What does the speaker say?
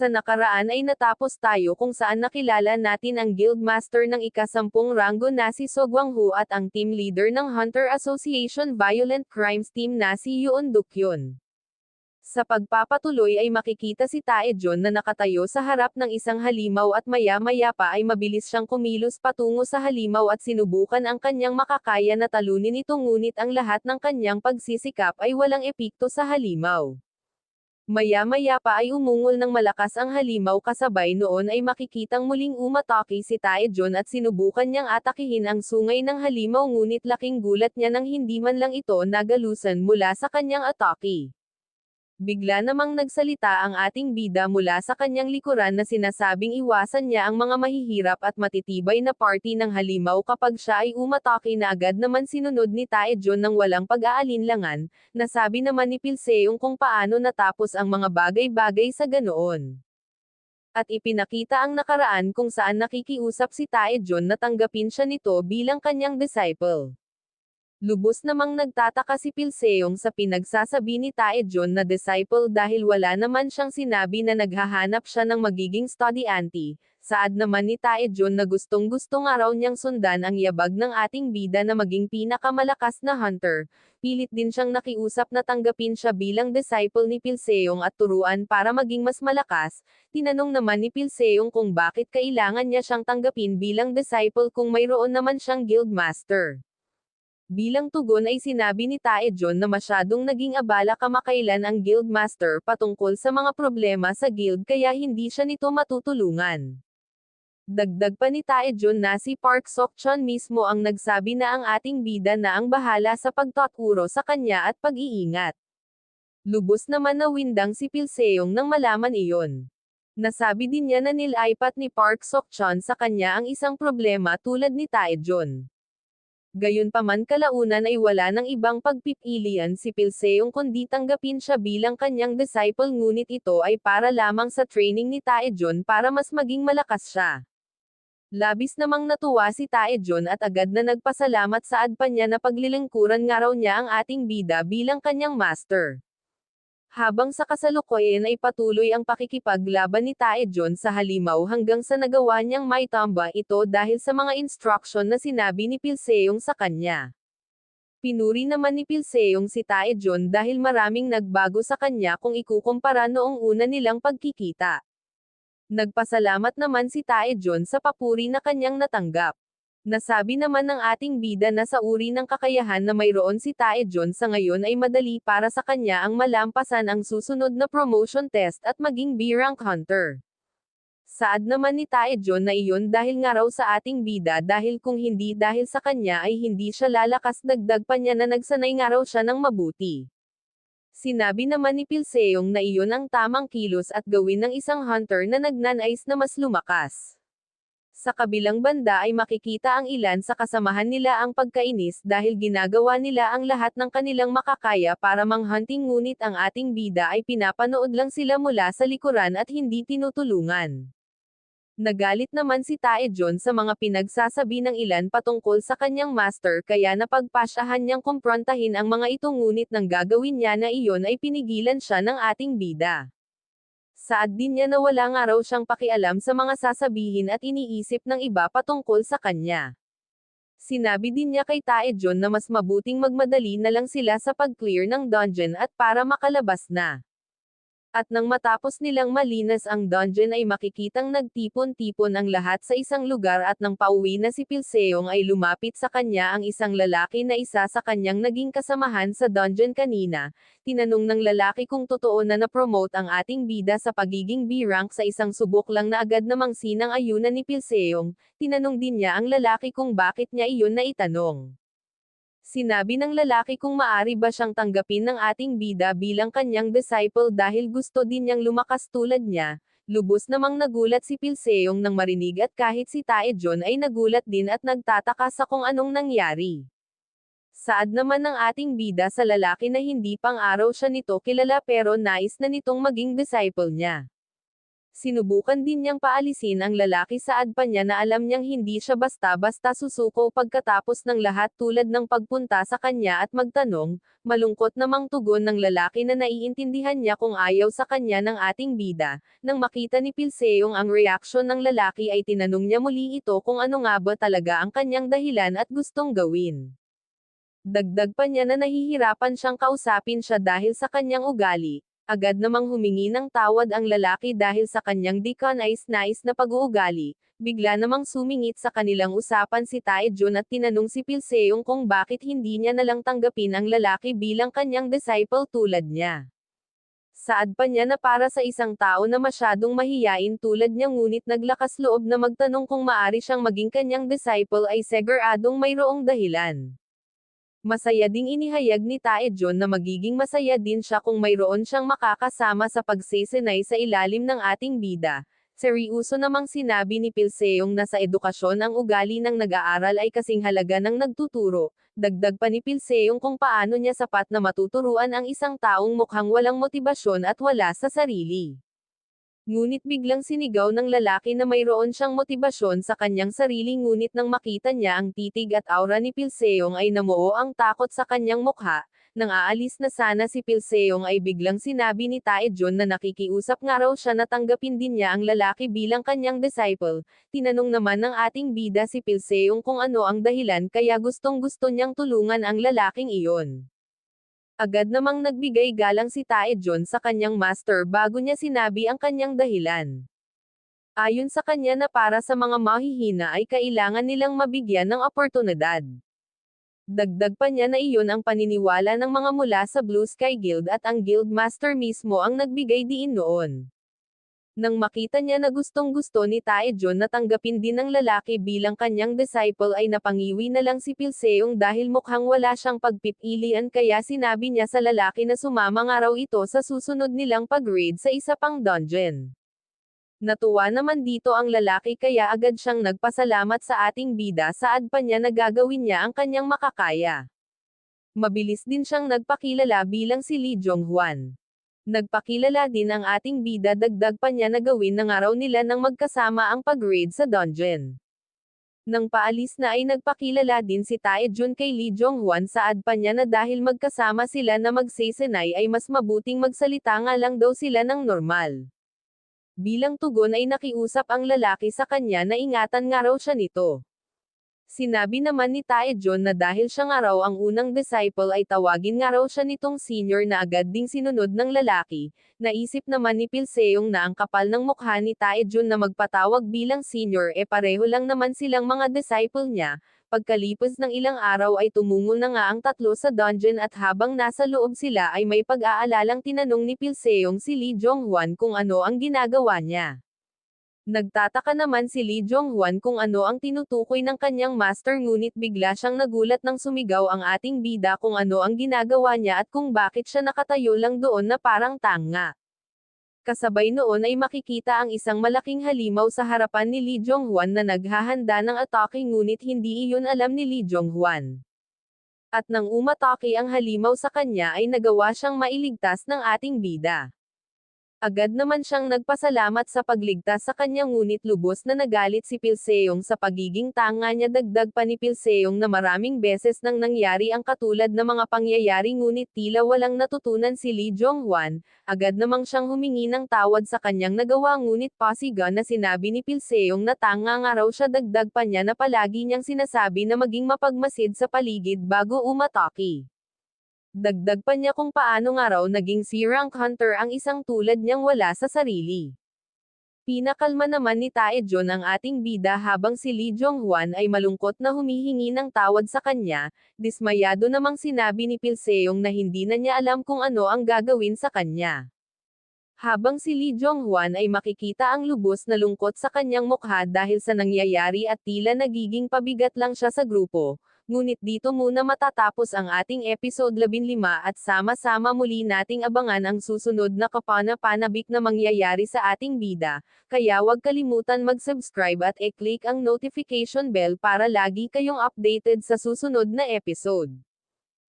Sa nakaraan ay natapos tayo kung saan nakilala natin ang Guildmaster ng ika-10 ranggo na si So Guanghu at ang team leader ng Hunter Association Violent Crimes Team na si Yoon Dukyun. Sa pagpapatuloy ay makikita si Taejon na nakatayo sa harap ng isang halimaw at maya-maya pa ay mabilis siyang kumilos patungo sa halimaw at sinubukan ang kanyang makakaya na talunin ito, ngunit ang lahat ng kanyang pagsisikap ay walang epekto sa halimaw. Maya-maya pa ay umungol ng malakas ang halimaw, kasabay noon ay makikitang muling umatake si Taejon at sinubukan niyang atakihin ang sungay ng halimaw, ngunit laking gulat niya nang hindi man lang ito nagalusan mula sa kanyang atake. Bigla namang nagsalita ang ating bida mula sa kanyang likuran na sinasabing iwasan niya ang mga mahihirap at matitibay na party ng halimaw kapag siya ay umatake na agad naman sinunod ni Taejon ng walang pag-aalinlangan. Nasabi naman ni Pilseong kung paano natapos ang mga bagay-bagay sa ganoon. At ipinakita ang nakaraan kung saan nakikiusap si Taejon na tanggapin siya nito bilang kanyang disciple. Lubos namang nagtataka si Pilseong sa pinagsasabi ni Taejon na disciple dahil wala naman siyang sinabi na naghahanap siya ng magiging studyante. Saad naman ni Taejon na gustong-gusto nga raw niyang sundan ang yabag ng ating bida na maging pinakamalakas na hunter. Pilit din siyang nakiusap na tanggapin siya bilang disciple ni Pilseong at turuan para maging mas malakas. Tinanong naman ni Pilseong kung bakit kailangan niya siyang tanggapin bilang disciple kung mayroon naman siyang guildmaster. Bilang tugon ay sinabi ni Taejon na masyadong naging abala kamakailan ang Guildmaster patungkol sa mga problema sa guild kaya hindi siya nito matutulungan. Dagdag pa ni Taejon na si Park Sokchon mismo ang nagsabi na ang ating bida na ang bahala sa pagtuturo sa kanya at pag-iingat. Lubos naman na windang si Pilseong nang malaman iyon. Nasabi din niya na nilaipat ni Park Sokchon sa kanya ang isang problema tulad ni Taejon. Gayunpaman kalaunan ay wala ng ibang pagpipilian si Pilseong kundi tanggapin siya bilang kanyang disciple, ngunit ito ay para lamang sa training ni Taejon para mas maging malakas siya. Labis namang natuwa si Taejon at agad na nagpasalamat, saad pa niya na paglilingkuran nga raw niya ang ating bida bilang kanyang master. Habang sa kasalukuyan ay patuloy ang pakikipaglaban ni Taejon sa halimaw hanggang sa nagawa niyang maitamba ito dahil sa mga instruction na sinabi ni Pilseong sa kanya. Pinuri naman ni Pilseong si Taejon dahil maraming nagbago sa kanya kung ikukumpara noong una nilang pagkikita. Nagpasalamat naman si Taejon sa papuri na kanyang natanggap. Nasabi naman ng ating bida na sa uri ng kakayahan na mayroon si Taejon sa ngayon ay madali para sa kanya ang malampasan ang susunod na promotion test at maging B-rank hunter. Saad naman ni Taejon na iyon dahil nga raw sa ating bida dahil kung hindi dahil sa kanya ay hindi siya lalakas, dagdag pa niya na nagsanay nga raw siya ng mabuti. Sinabi naman ni Pilseong na iyon ang tamang kilos at gawin ng isang hunter na nagnanais na mas lumakas. Sa kabilang banda ay makikita ang ilan sa kasamahan nila ang pagkainis dahil ginagawa nila ang lahat ng kanilang makakaya para manghunting, ngunit ang ating bida ay pinapanood lang sila mula sa likuran at hindi tinutulungan. Nagalit naman si Taejon sa mga pinagsasabi ng ilan patungkol sa kanyang master kaya napagpasyahan niyang kumprontahin ang mga ito, ngunit nang gagawin niya na iyon ay pinigilan siya ng ating bida. Saad din niya na wala nga raw siyang pakialam sa mga sasabihin at iniisip ng iba patungkol sa kanya. Sinabi din niya kay Taejon na mas mabuting magmadali na lang sila sa pag-clear ng dungeon at para makalabas na. At nang matapos nilang malinas ang dungeon ay makikitang nagtipon-tipon ang lahat sa isang lugar, at nang pauwi na si Pilseong ay lumapit sa kanya ang isang lalaki na isa sa kanyang naging kasamahan sa dungeon kanina. Tinanong ng lalaki kung totoo na na-promote ang ating bida sa pagiging B-rank sa isang subok lang na agad namang sinang-ayunan ni Pilseong. Tinanong din niya ang lalaki kung bakit niya iyon naitanong. Sinabi ng lalaki kung maari ba siyang tanggapin ng ating bida bilang kanyang disciple dahil gusto din niyang lumakas tulad niya. Lubos namang nagulat si Pilseong nang marinig, at kahit si Taejon ay nagulat din at nagtataka sa kung anong nangyari. Saad naman ng ating bida sa lalaki na hindi pang araw siya nito kilala pero nais na nitong maging disciple niya. Sinubukan din niyang paalisin ang lalaki saad pa niya na alam niyang hindi siya basta-basta susuko pagkatapos ng lahat tulad ng pagpunta sa kanya at magtanong, malungkot namang tugon ng lalaki na naiintindihan niya kung ayaw sa kanya ng ating bida. Nang makita ni Pilseong ang reaksyon ng lalaki ay tinanong niya muli ito kung ano nga ba talaga ang kanyang dahilan at gustong gawin. Dagdag pa niya na nahihirapan siyang kausapin siya dahil sa kanyang ugali. Agad namang humingi ng tawad ang lalaki dahil sa kanyang di kanais-nais na pag-uugali. Bigla namang sumingit sa kanilang usapan si Taejun at tinanong si Pilseong kung bakit hindi niya nalang tanggapin ang lalaki bilang kanyang disciple tulad niya. Saad pa niya na para sa isang tao na masyadong mahiyain tulad niya ngunit naglakas loob na magtanong kung maari siyang maging kanyang disciple ay siguradong mayroong dahilan. Masaya ding inihayag ni Taejun na magiging masaya din siya kung mayroon siyang makakasama sa pagsesenay sa ilalim ng ating bida. Seryoso namang sinabi ni Pilseong na sa edukasyon ang ugali ng nag-aaral ay kasing halaga ng nagtuturo. Dagdag pa ni Pilseong kung paano niya sapat na matuturuan ang isang taong mukhang walang motibasyon at wala sa sarili. Ngunit biglang sinigaw ng lalaki na mayroon siyang motibasyon sa kanyang sarili ngunit nang makita niya ang titig at aura ni Pilseong ay namuo ang takot sa kanyang mukha. Nang aalis na sana si Pilseong ay biglang sinabi ni Taejun na nakikiusap nga raw siya na tanggapin din niya ang lalaki bilang kanyang disciple. Tinanong naman ng ating bida si Pilseong kung ano ang dahilan kaya gustong-gusto niyang tulungan ang lalaking iyon. Agad namang nagbigay galang si Taejun sa kanyang master bago niya sinabi ang kanyang dahilan. Ayon sa kanya na para sa mga mahihina ay kailangan nilang mabigyan ng oportunidad. Dagdag pa niya na iyon ang paniniwala ng mga mula sa Blue Sky Guild at ang Guild Master mismo ang nagbigay diin noon. Nang makita niya na gustong-gusto ni Taejun na tanggapin din ng lalaki bilang kanyang disciple ay napangiwi na lang si Pilseong dahil mukhang wala siyang pagpipilian kaya sinabi niya sa lalaki na sumama nga raw ito sa susunod nilang pag-raid sa isa pang dungeon. Natuwa naman dito ang lalaki kaya agad siyang nagpasalamat sa ating bida saad pa niya na gagawin niya ang kanyang makakaya. Mabilis din siyang nagpakilala bilang si Lee Jonghwan. Nagpakilala din ang ating bida dagdag pa niya na gawin ng araw nila nang magkasama ang pag-raid sa dungeon. Nang paalis na ay nagpakilala din si Taejun kay Lee Jonghwan saad pa niya na dahil magkasama sila na magsesenay ay mas mabuting magsalita nga lang daw sila ng normal. Bilang tugon ay nakiusap ang lalaki sa kanya na ingatan nga raw siya nito. Sinabi naman ni Taejun na dahil siya nga raw ang unang disciple ay tawagin nga raw siya nitong senior na agad ding sinunod ng lalaki. Naisip naman ni Pilseong na ang kapal ng mukha ni Taejun na magpatawag bilang senior pareho lang naman silang mga disciple niya. Pagkalipas ng ilang araw ay tumungo na nga ang tatlo sa dungeon at habang nasa loob sila ay may pag-aalalang tinanong ni Pilseong si Lee Jonghwan kung ano ang ginagawa niya. Nagtataka naman si Lee Jonghwan kung ano ang tinutukoy ng kanyang master ngunit bigla siyang nagulat nang sumigaw ang ating bida kung ano ang ginagawa niya at kung bakit siya nakatayo lang doon na parang tanga. Kasabay noon ay makikita ang isang malaking halimaw sa harapan ni Lee Jonghwan na naghahanda ng atake ngunit hindi iyon alam ni Lee Jonghwan. At nang umatake ang halimaw sa kanya ay nagawa siyang mailigtas ng ating bida. Agad naman siyang nagpasalamat sa pagligtas sa kanya ngunit lubos na nagalit si Pilseong sa pagiging tanga niya dagdag pa ni Pilseong na maraming beses nang nangyari ang katulad na mga pangyayari ngunit tila walang natutunan si Lee Jonghwan, agad namang siyang humingi ng tawad sa kanyang nagawa ngunit pasiga na sinabi ni Pilseong na tanga nga raw siya dagdag pa niya na palagi niyang sinasabi na maging mapagmasid sa paligid bago umatake. Dagdag pa niya kung paano nga raw naging C-rank hunter ang isang tulad niyang wala sa sarili. Pinakalma naman ni Taejun ang ating bida habang si Lee Jonghwan ay malungkot na humihingi ng tawad sa kanya, dismayado namang sinabi ni Pilseong na hindi na niya alam kung ano ang gagawin sa kanya. Habang si Lee Jonghwan ay makikita ang lubos na lungkot sa kanyang mukha dahil sa nangyayari at tila nagiging pabigat lang siya sa grupo. Ngunit dito muna matatapos ang ating episode 15 at sama-sama muli nating abangan ang susunod na kapana-panabik na mangyayari sa ating bida, kaya huwag kalimutan mag-subscribe at i-click ang notification bell para lagi kayong updated sa susunod na episode.